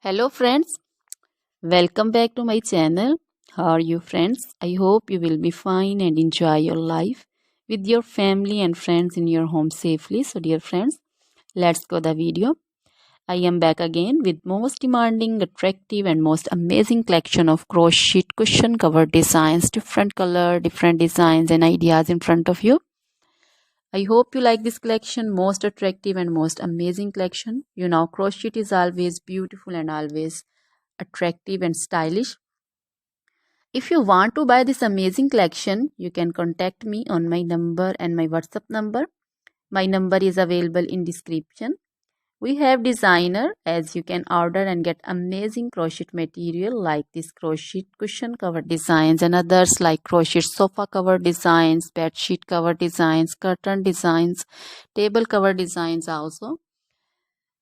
Hello friends, welcome back to my channel. How are you friends? I hope you will be fine and enjoy your life with your family and friends in your home safely. So dear friends, let's go the video. I am back again with most demanding, attractive and most amazing collection of crochet cushion cover designs, different color, different designs and ideas in front of you. I hope you like this collection, most attractive and most amazing collection. You know, crochet is always beautiful and always attractive and stylish. If you want to buy this amazing collection, you can contact me on my number and my WhatsApp number. My number is available in description. We have designer as you can order and get amazing crochet material like this crochet cushion cover designs and others like crochet sofa cover designs, bed sheet cover designs, curtain designs, table cover designs also.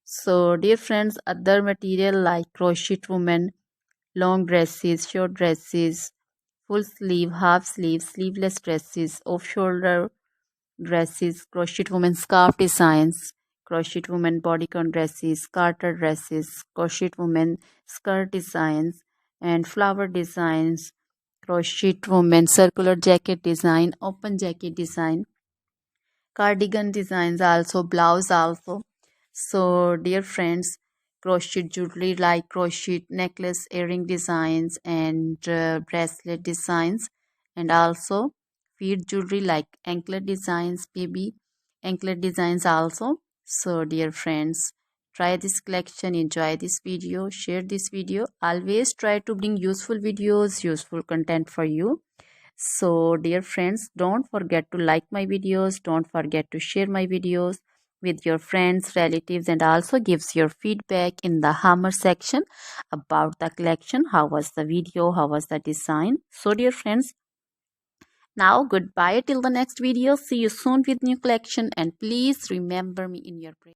So dear friends, other material like crochet women, long dresses, short dresses, full sleeve, half sleeve, sleeveless dresses, off shoulder dresses, crochet women scarf designs, crochet women bodycon dresses, garter dresses, crochet women skirt designs, and flower designs, crochet women circular jacket design, open jacket design, cardigan designs also, blouse also. So dear friends, crochet jewelry like crochet necklace, earring designs and bracelet designs, and also feet jewelry like anklet designs, baby anklet designs also. So dear friends, try this collection, enjoy this video, share this video. Always try to bring useful videos, useful content for you. So dear friends, don't forget to like my videos, don't forget to share my videos with your friends, relatives, and also gives your feedback in the hammer section about the collection. How was the video? How was the design? So dear friends, now goodbye till the next video. See you soon with new collection and please remember me in your prayer.